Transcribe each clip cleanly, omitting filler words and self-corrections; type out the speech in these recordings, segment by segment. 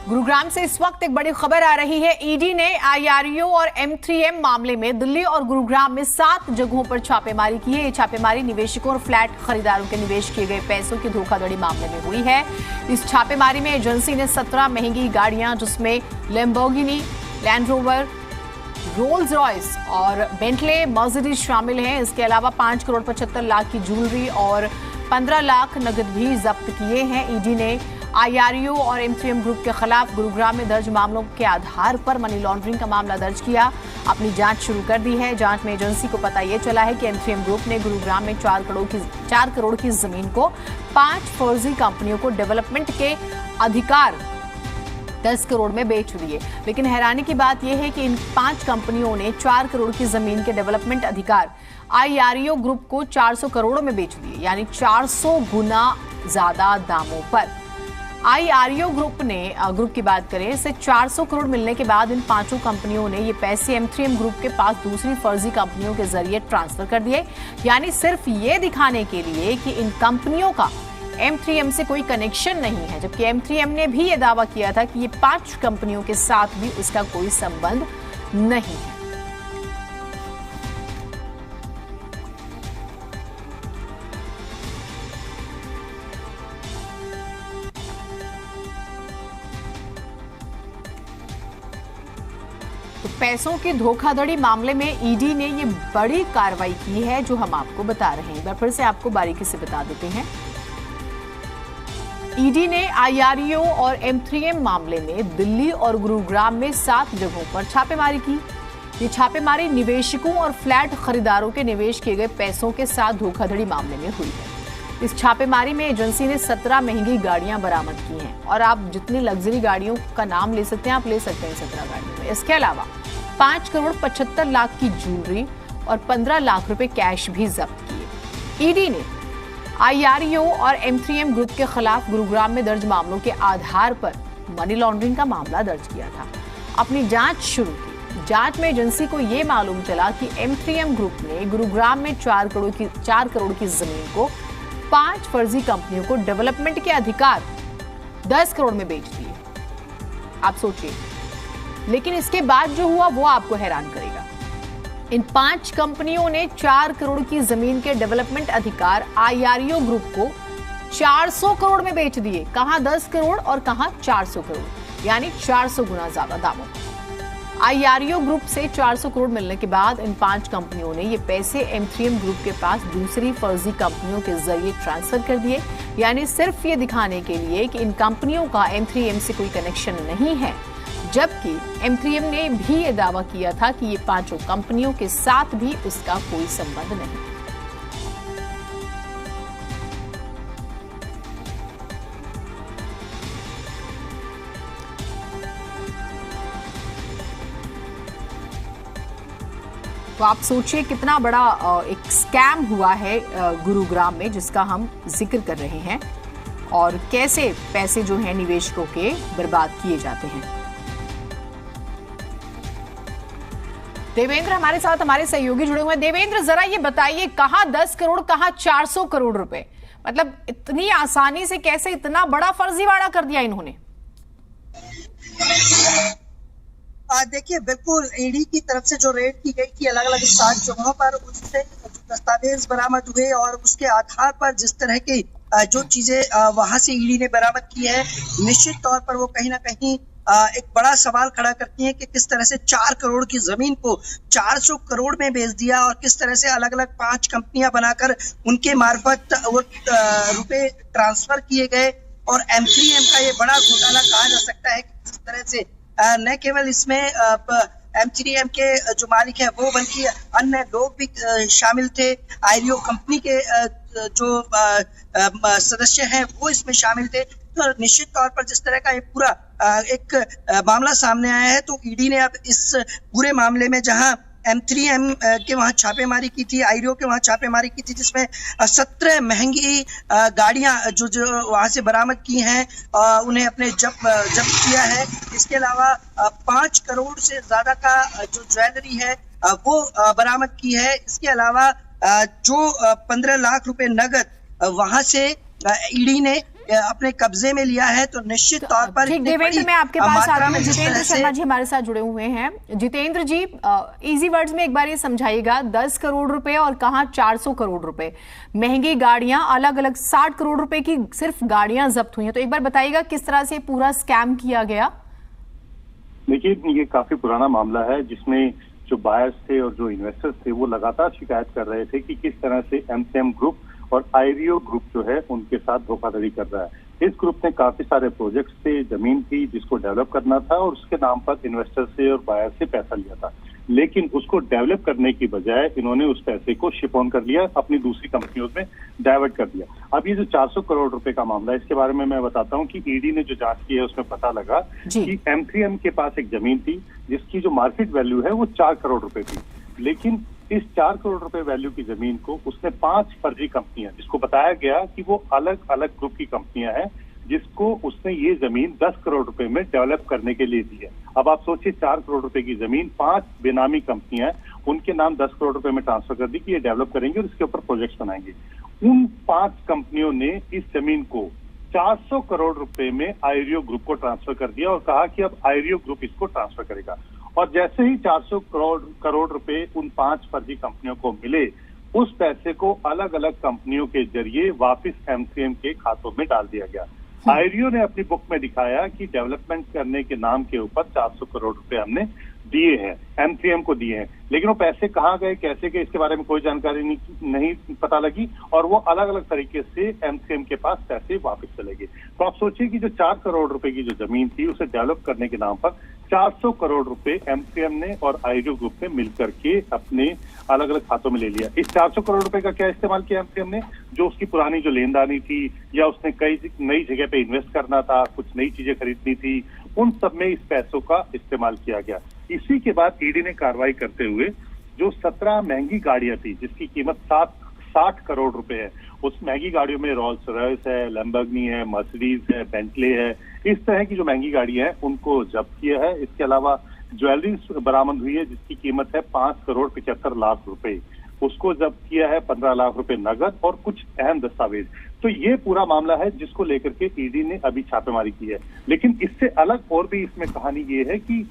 गुरुग्राम से इस वक्त एक बड़ी खबर आ रही है। ईडी ने आईआरओ और M3M मामले में दिल्ली और गुरुग्राम में 7 जगहों पर छापेमारी की है। ये छापेमारी निवेशकों और फ्लैट खरीदारों के निवेश किए गए पैसों की धोखाधड़ी मामले में हुई है। इस छापेमारी में एजेंसी ने 17 महंगी गाड़ियां, जिसमें Lamborghini, land rover, Rolls Royce और बेंटले, मर्सिडीज शामिल हैं। इसके अलावा 5 करोड़ 75 लाख की ज्वेलरी और 15 लाख नकद भी जब्त किए हैं। ईडी ने आईआरओ और M3M ग्रुप के खिलाफ गुरुग्राम में दर्ज मामलों के आधार पर मनी लॉन्ड्रिंग का मामला दर्ज किया, अपनी जांच शुरू कर दी है। जांच में एजेंसी को पता ये चला है कि M3M ग्रुप ने गुरुग्राम में 4 करोड़ की जमीन को 5 फर्जी कंपनियों को डेवलपमेंट के अधिकार 10 करोड़ में बेच दिए। लेकिन हैरानी की बात यह है कि इन 5 कंपनियों ने 4 करोड़ की जमीन के डेवलपमेंट अधिकार आईआरओ ग्रुप को 400 करोड़ में बेच दिए, यानी 400 गुना ज्यादा दामों पर। आईआरओ ग्रुप की बात करें, इसे 400 करोड़ मिलने के बाद इन 5 कंपनियों ने ये पैसे M3M ग्रुप के पास दूसरी फर्जी कंपनियों के जरिए ट्रांसफर कर दिए, यानी सिर्फ ये दिखाने के लिए कि इन कंपनियों का M3M से कोई कनेक्शन नहीं है, जबकि M3M ने भी ये दावा किया था कि ये 5 कंपनियों के साथ भी उसका कोई संबंध नहीं है। तो पैसों की धोखाधड़ी मामले में ईडी ने ये बड़ी कार्रवाई की है, जो हम आपको बता रहे हैं। एक बार फिर से आपको बारीकी से बता देते हैं। ईडी ने आईआरओ और M3M मामले में दिल्ली और गुरुग्राम में 7 जगहों पर छापेमारी की। ये छापेमारी निवेशकों और फ्लैट खरीदारों के निवेश किए गए पैसों के साथ धोखाधड़ी मामले में हुई है। इस छापेमारी में एजेंसी ने 17 महंगी गाड़ियां बरामद की हैं, और आप जितनी लग्जरी गाड़ियों का नाम ले सकते हैं, आप ले सकते हैं 17 गाड़ियों में। इसके अलावा 5 करोड़ 75 लाख की ज्वेलरी और 15 लाख रुपए कैश भी जब्त किए। ईडी ने आईआरओ और M3M ग्रुप के खिलाफ गुरुग्राम में दर्ज मामलों के आधार पर मनी लॉन्ड्रिंग का मामला दर्ज किया था, अपनी जांच शुरू की। जांच में एजेंसी को यह मालूम चला कि M3M ग्रुप ने गुरुग्राम में 4 करोड़ की जमीन को 5 फर्जी कंपनियों को डेवलपमेंट के अधिकार 10 करोड़ में बेच दिए। आप सोचिए, लेकिन इसके बाद जो हुआ वो आपको हैरान करेगा। इन 5 कंपनियों ने 4 करोड़ की जमीन के डेवलपमेंट अधिकार आईआरओ ग्रुप को 400 करोड़ में बेच दिए। कहां 10 करोड़ और कहां 400 करोड़, यानी 400 गुना ज्यादा दामों। आईआरओ ग्रुप से 400 करोड़ मिलने के बाद इन 5 कंपनियों ने ये पैसे M3M ग्रुप के पास दूसरी फर्जी कंपनियों के जरिए ट्रांसफर कर दिए, यानी सिर्फ ये दिखाने के लिए कि इन कंपनियों का M3M से कोई कनेक्शन नहीं है, जबकि M3M ने भी ये दावा किया था कि ये 5 कंपनियों के साथ भी उसका कोई संबंध नहीं। तो आप सोचिए कितना बड़ा एक स्कैम हुआ है गुरुग्राम में, जिसका हम जिक्र कर रहे हैं, और कैसे पैसे जो हैं निवेशकों के बर्बाद किए जाते हैं। देवेंद्र हमारे साथ, हमारे सहयोगी जुड़े हुए हैं। देवेंद्र, जरा ये बताइए, कहां 10 करोड़ कहां 400 करोड़ रुपए, मतलब इतनी आसानी से कैसे इतना बड़ा फर्जीवाड़ा कर दिया इन्होंने? देखिए, बिल्कुल ईडी की तरफ से जो रेड की गई थी अलग अलग 7 जगहों पर, उससे दस्तावेज बरामद हुए, और उसके आधार पर जिस तरह की जो चीजें वहां से ईडी ने बरामद की है, निश्चित तौर पर वो कहीं ना कहीं एक बड़ा सवाल खड़ा करती है कि किस तरह से 4 करोड़ की जमीन को 400 करोड़ में बेच दिया, और किस तरह से अलग अलग 5 कंपनियां बनाकर उनके मार्फत वो रुपए ट्रांसफर किए गए। और M3M का ये बड़ा घोटाला कहा जा सकता है कि जिस तरह से न केवल इसमें M3M के जो मालिक है वो, बल्कि अन्य लोग भी शामिल थे। आईआरओ कंपनी के जो सदस्य हैं वो इसमें शामिल थे। तो निश्चित तौर पर जिस तरह का ये पूरा एक मामला सामने आया है, तो ईडी ने अब इस पूरे मामले में, जहां M3M के वहां छापेमारी की थी, आईआरओ के वहां छापेमारी की थी, जिसमें 17 महंगी गाड़ियां जो वहां से बरामद की हैं, उन्हें अपने जब्त किया है। इसके अलावा 5 करोड़ से ज्यादा का जो ज्वेलरी है वो बरामद की है। इसके अलावा जो 15 लाख रुपए नगद वहां से ईडी ने अपने कब्जे में लिया है, तो निश्चित तौर पर ठीक, देवेंद्र मैं आपके पास आती हूँ। जितेंद्र जिस तरह शर्मा जी हमारे साथ जुड़े हुए हैं। जितेंद्र जी, इजी वर्ड्स में एक बार ये समझाइएगा, 10 करोड़ रुपए और कहाँ 400 करोड़ रुपए, महंगी गाड़ियां अलग अलग 60 करोड़ रुपए की सिर्फ गाड़ियां जब्त हुई हैं, तो एक बार बताइएगा किस तरह से पूरा स्कैम किया गया। देखिए, ये काफी पुराना मामला है जिसमें जो बायर्स थे और जो इन्वेस्टर्स थे वो लगातार शिकायत कर रहे थे कि किस तरह से एमसीएम ग्रुप और आईरियो ग्रुप जो है उनके साथ धोखाधड़ी कर रहा है। इस ग्रुप ने काफी सारे प्रोजेक्ट्स थे, जमीन थी जिसको डेवलप करना था और उसके नाम पर इन्वेस्टर से और बायर से पैसा लिया था, लेकिन उसको डेवलप करने की बजाय इन्होंने उस पैसे को शिप ऑन कर लिया, अपनी दूसरी कंपनियों में डाइवर्ट कर दिया। अब ये जो 400 करोड़ रुपए का मामला है, इसके बारे में मैं बताता हूँ कि ईडी ने जो जांच की है उसमें पता लगा कि M3M के पास एक जमीन थी जिसकी जो मार्केट वैल्यू है वो 4 करोड़ रुपए थी, लेकिन इस 4 करोड़ रुपए वैल्यू की जमीन को उसने 5 फर्जी कंपनियां, जिसको बताया गया कि वो अलग अलग ग्रुप की कंपनियां हैं, जिसको उसने ये जमीन 10 करोड़ रुपए में डेवलप करने के लिए दी है। अब आप सोचिए, 4 करोड़ रुपए की जमीन 5 बेनामी कंपनियां, उनके नाम 10 करोड़ रुपए में ट्रांसफर कर दी कि ये डेवलप करेंगे और इसके ऊपर प्रोजेक्ट्स बनाएंगे। उन 5 कंपनियों ने इस जमीन को 400 करोड़ रुपए में आईरियो ग्रुप को ट्रांसफर कर दिया और कहा कि अब आईरियो ग्रुप इसको ट्रांसफर करेगा। और जैसे ही 400 करोड़ रुपए उन 5 फर्जी कंपनियों को मिले, उस पैसे को अलग अलग कंपनियों के जरिए वापस M3M के खातों में डाल दिया गया। आईरियो ने अपनी बुक में दिखाया कि डेवलपमेंट करने के नाम के ऊपर 400 करोड़ रुपए हमने दिए हैं, M3M को दिए हैं, लेकिन वो पैसे कहाँ गए, कैसे गए, इसके बारे में कोई जानकारी नहीं पता लगी और वो अलग अलग तरीके से M3M के पास पैसे वापस चले गए। तो आप सोचिए कि जो 4 करोड़ रुपए की जो जमीन थी उसे डेवलप करने के नाम पर 400 करोड़ रुपए M3M ने और आईरियो ग्रुप ने मिलकर के अपने अलग अलग खातों में ले लिया। इस 400 करोड़ रुपए का क्या इस्तेमाल किया M3M ने? जो उसकी पुरानी जो लेनदानी थी या उसने कई नई जगह पे इन्वेस्ट करना था, कुछ नई चीजें खरीदनी थी, उन सब में इस पैसों का इस्तेमाल किया गया। इसी के बाद ईडी ने कार्रवाई करते हुए जो 17 महंगी गाड़ियां थी जिसकी कीमत 60 करोड़ रुपए है, उस महंगी गाड़ियों में रोल्स रॉयस है, लैम्बोर्गिनी है, मर्सिडीज है, बेंटले है, इस तरह की जो महंगी गाड़ियां हैं उनको जब्त किया है। इसके अलावा ज्वेलरी बरामद हुई है जिसकी कीमत है 5 करोड़ 75 लाख रुपए, उसको जब्त किया है 15 लाख रुपए नगद और कुछ अहम दस्तावेज। तो ये पूरा मामला है जिसको लेकर के ईडी ने अभी छापेमारी की है। लेकिन इससे अलग और भी इसमें कहानी ये है कि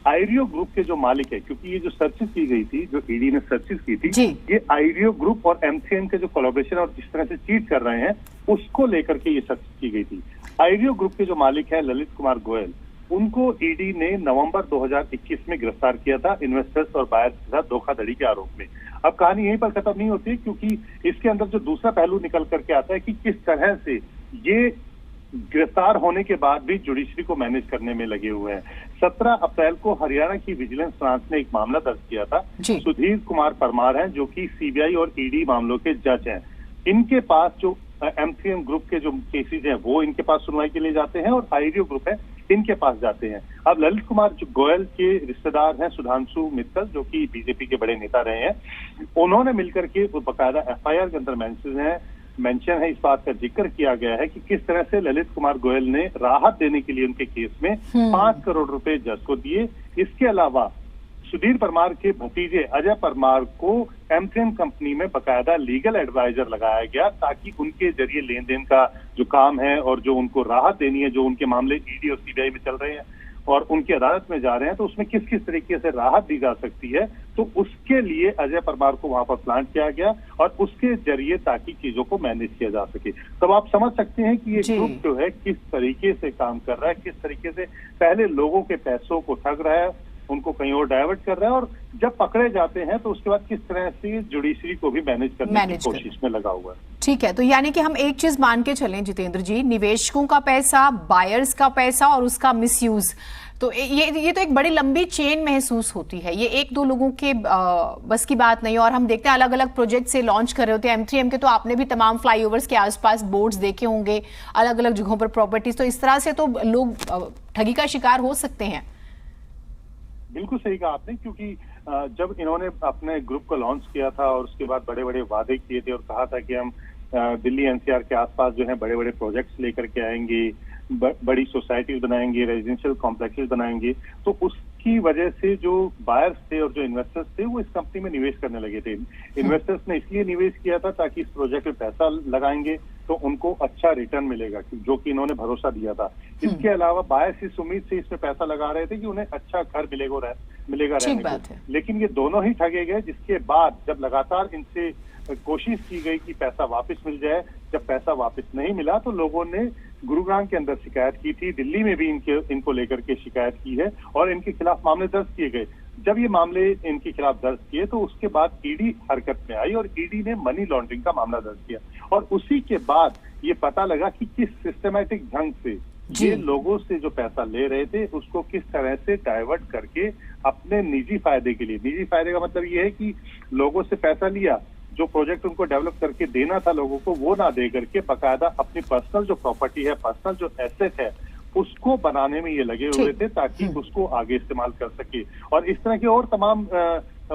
आईरियो ग्रुप के जो मालिक है, क्योंकि ये जो सर्चेस की गई थी, जो ईडी ने सर्चेस की थी, ये आईरियो ग्रुप और M3M के जो कोलैबोरेशन और जिस तरह से चीट कर रहे हैं उसको लेकर के ये सर्चेस की गई थी। आईरियो ग्रुप के जो मालिक है ललित कुमार गोयल, उनको ईडी ने नवंबर 2021 में गिरफ्तार किया था इन्वेस्टर्स और बायर्स के साथ धोखाधड़ी के आरोप में। अब कहानी यहीं पर खत्म नहीं होती, क्योंकि इसके अंदर जो दूसरा पहलू निकल करके आता है कि किस तरह से ये गिरफ्तार होने के बाद भी जुडिशरी को मैनेज करने में लगे हुए हैं। 17 अप्रैल को हरियाणा की विजिलेंस ब्रांच ने एक मामला दर्ज किया था। सुधीर कुमार परमार हैं जो कि सीबीआई और ईडी मामलों के जज हैं। इनके पास जो M3M ग्रुप के जो केसेज हैं वो इनके पास सुनवाई के लिए जाते हैं और आईरियो ग्रुप है इनके पास जाते हैं। अब ललित कुमार जो गोयल के रिश्तेदार हैं सुधांशु मित्तल, जो कि बीजेपी के बड़े नेता रहे हैं, उन्होंने मिलकर के बकायदा FIR के अंदर मेंशन है, इस बात का जिक्र किया गया है कि किस तरह से ललित कुमार गोयल ने राहत देने के लिए उनके केस में 5 करोड़ रुपए जज को दिए। इसके अलावा सुधीर परमार के भतीजे अजय परमार को M3M कंपनी में बकायदा लीगल एडवाइजर लगाया गया ताकि उनके जरिए लेन देन का जो काम है और जो उनको राहत देनी है, जो उनके मामले ईडी और सीबीआई में चल रहे हैं और उनकी अदालत में जा रहे हैं, तो उसमें किस किस तरीके से राहत दी जा सकती है, तो उसके लिए अजय परमार को वहां पर प्लांट किया गया और उसके जरिए ताकि चीजों को मैनेज किया जा सके। तब आप समझ सकते हैं कि ये ग्रुप जो है किस तरीके से काम कर रहा है, किस तरीके से पहले लोगों के पैसों को ठग रहा है, उनको कहीं और डाइवर्ट कर रहा है और जब पकड़े जाते हैं तो उसके बाद किस तरह से जुडिशरी को भी मैनेज करने की कोशिश में लगा हुआ है। ठीक है, तो यानी कि हम एक चीज मान के चलें जितेंद्र जी, निवेशकों का पैसा, बायर्स का पैसा और उसका मिसयूज, तो ये तो एक बड़ी लंबी चेन महसूस होती है। ये एक दो लोगों के बस की बात नहीं। और हम देखते हैं अलग अलग प्रोजेक्ट से लॉन्च कर रहे होते हैं M3M के, तो आपने भी तमाम फ्लाईओवर्स के आसपास बोर्ड्स देखे होंगे, अलग अलग जगहों पर प्रॉपर्टीज, तो इस तरह से तो लोग ठगी का शिकार हो सकते हैं। बिल्कुल सही कहा आपने, क्योंकि जब इन्होंने अपने ग्रुप को लॉन्च किया था और उसके बाद बड़े बड़े वादे किए थे और कहा था कि हम दिल्ली NCR के आसपास जो है बड़े बड़े प्रोजेक्ट्स लेकर के आएंगे, बड़ी सोसाइटीज बनाएंगे, रेजिडेंशियल कॉम्प्लेक्सेस बनाएंगे, तो उसकी वजह से जो बायर्स थे और जो इन्वेस्टर्स थे वो इस कंपनी में निवेश करने लगे थे। इन्वेस्टर्स ने इसलिए निवेश किया था ताकि इस प्रोजेक्ट में पैसा लगाएंगे, तो उनको अच्छा रिटर्न मिलेगा, जो कि इन्होंने भरोसा दिया था। इसके अलावा बायस इस उम्मीद से इसमें पैसा लगा रहे थे कि उन्हें अच्छा घर मिलेगा रहने को, लेकिन ये दोनों ही ठगे गए। जिसके बाद जब लगातार इनसे कोशिश की गई कि पैसा वापस मिल जाए, जब पैसा वापस नहीं मिला तो लोगों ने गुरुग्राम के अंदर शिकायत की थी, दिल्ली में भी इनको लेकर के शिकायत की है और इनके खिलाफ मामले दर्ज किए गए। जब ये मामले इनके खिलाफ दर्ज किए तो उसके बाद ईडी हरकत में आई और ईडी ने मनी लॉन्ड्रिंग का मामला दर्ज किया और उसी के बाद ये पता लगा कि किस सिस्टमैटिक ढंग से ये लोगों से जो पैसा ले रहे थे उसको किस तरह से डाइवर्ट करके अपने निजी फायदे के लिए, निजी फायदे का मतलब ये है कि लोगों से पैसा लिया, जो प्रोजेक्ट उनको डेवलप करके देना था लोगों को वो ना दे करके बकायदा अपनी पर्सनल जो प्रॉपर्टी है, पर्सनल जो एसेट है उसको बनाने में ये लगे हुए थे ताकि उसको आगे इस्तेमाल कर सके। और इस तरह के और तमाम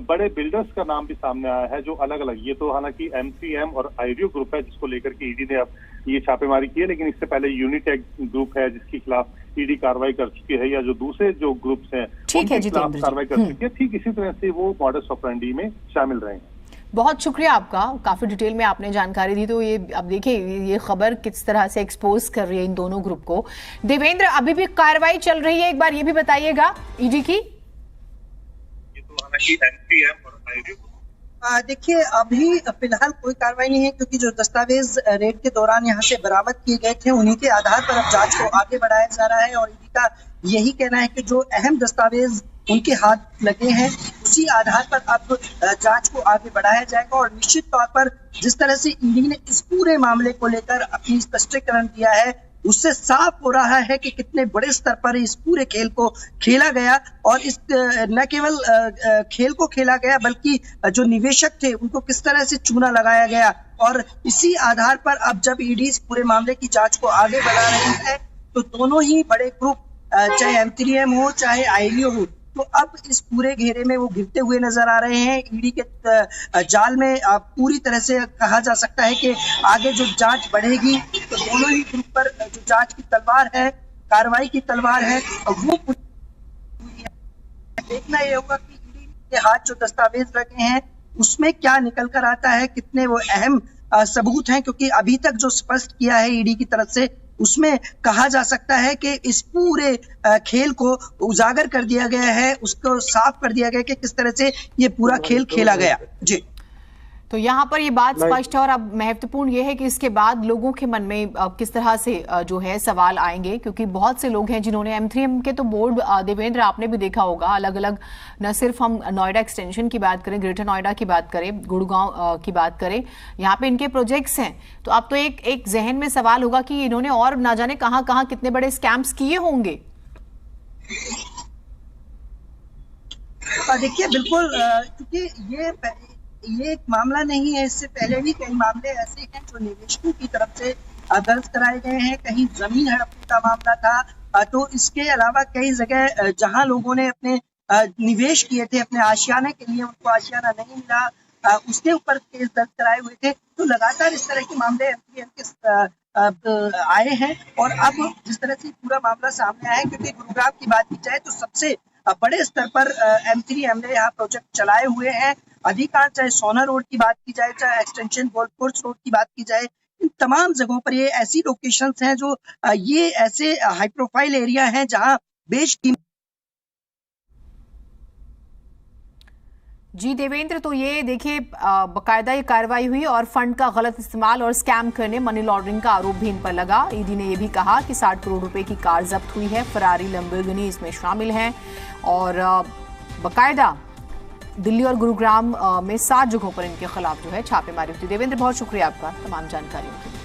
बड़े बिल्डर्स का नाम भी सामने आया है जो अलग अलग, ये तो हालांकि M3M और आईरियो ग्रुप है जिसको लेकर के ईडी ने अब ये छापेमारी की है, लेकिन इससे पहले यूनिटेक ग्रुप है जिसके खिलाफ ईडी कार्रवाई कर चुकी है, या जो दूसरे जो ग्रुप्स हैं उनके खिलाफ कार्रवाई कर चुकी है। ठीक इसी तरह से वो मॉडस ऑपरेंडी में शामिल रहे हैं। बहुत शुक्रिया आपका, काफी डिटेल में आपने जानकारी दी। तो ये अब देखिए ये खबर किस तरह से एक्सपोज कर रही है इन दोनों ग्रुप को। देवेंद्र, अभी भी कार्रवाई चल रही है, एक बार ये भी बताइएगा ईडी की। ये तो हालांकि M3M और आईरियो, देखिए अभी फिलहाल कोई कार्रवाई नहीं है क्योंकि जो दस्तावेज रेड के दौरान यहाँ से बरामद किए गए थे उन्हीं के आधार पर अब जांच को आगे बढ़ाया जा रहा है और ईडी का यही कहना है कि जो अहम दस्तावेज उनके हाथ लगे हैं उसी आधार पर अब जांच को आगे बढ़ाया जाएगा। और निश्चित तौर पर जिस तरह से ईडी ने इस पूरे मामले को लेकर अपनी स्पष्टीकरण दिया है उससे साफ हो रहा है कि कितने बड़े स्तर पर इस पूरे खेल को खेला गया और इस न केवल खेल को खेला गया बल्कि जो निवेशक थे उनको किस तरह से चूना लगाया गया। और इसी आधार पर अब जब ईडी इस पूरे मामले की जांच को आगे बढ़ा रही है तो दोनों ही बड़े ग्रुप चाहे M3M हो चाहे आईरियो हो तो अब इस पूरे घेरे में वो घिरते हुए नजर आ रहे हैं। ईडी के जाल में पूरी तरह से कहा जा सकता है कि आगे जो जांच बढ़ेगी तो दोनों ही ग्रुप पर जो जांच की तलवार है, कार्रवाई की तलवार है, वो देखना ये होगा कि ईडी के हाथ जो दस्तावेज लगे हैं उसमें क्या निकल कर आता है, कितने वो अहम सबूत हैं, क्योंकि अभी तक जो स्पष्ट किया है ईडी की तरफ से उसमें कहा जा सकता है कि इस पूरे खेल को उजागर कर दिया गया है, उसको साफ कर दिया गया कि किस तरह से ये पूरा खेल खेला गया। जी, तो यहाँ पर ये बात स्पष्ट है और अब महत्वपूर्ण ये है कि इसके बाद लोगों के मन में किस तरह से जो है सवाल आएंगे, क्योंकि बहुत से लोग हैं जिन्होंने M3M के तो बोर्ड, देवेंद्र आपने भी देखा होगा अलग अलग, न सिर्फ हम नोएडा एक्सटेंशन की बात करें, ग्रेटर नोएडा की बात करें, गुड़गांव की बात करें, यहाँ पे इनके प्रोजेक्ट्स हैं। तो अब तो एक जहन में सवाल होगा कि इन्होंने और ना जाने कहाँ कहाँ कितने बड़े स्कैम्स किए होंगे। देखिए बिल्कुल, क्योंकि ये एक मामला नहीं है, इससे पहले भी कई मामले ऐसे हैं जो निवेशकों की तरफ से दर्ज कराए गए हैं। कहीं जमीन हड़पने का मामला था, तो इसके अलावा कई जगह जहां लोगों ने अपने निवेश किए थे अपने आशियाने के लिए, उनको आशियाना नहीं मिला, उसके ऊपर केस दर्ज कराए हुए थे। तो लगातार इस तरह के मामले M3M के आए हैं और अब जिस तरह से पूरा मामला सामने आया है, क्योंकि गुरुग्राम की बात की जाए तो सबसे बड़े स्तर पर M3M ने यहाँ प्रोजेक्ट चलाए हुए हैं। अधिकांश, चाहे सोना रोड की बात की जाए, चाहे एक्सटेंशन गोल्ड कोर्स रोड की बात की जाए, इन तमाम जगहों पर ये ऐसी लोकेशंस हैं जो ये ऐसे हाई प्रोफाइल एरिया हैं जहां बेशकीमती। जी देवेंद्र, तो ये देखिए बाकायदा ये कार्रवाई हुई और फंड का गलत इस्तेमाल और स्कैम करने, मनी लॉन्ड्रिंग का आरोप भी इन पर लगा। ईडी ने ये भी कहा कि 60 करोड़ रुपए की कार जब्त हुई है, फरारी लैम्बोर्गिनी इसमें शामिल है और बाकायदा दिल्ली और गुरुग्राम में 7 जगहों पर इनके खिलाफ जो है छापेमारी हुई। देवेंद्र, बहुत शुक्रिया आपका तमाम जानकारियों के लिए।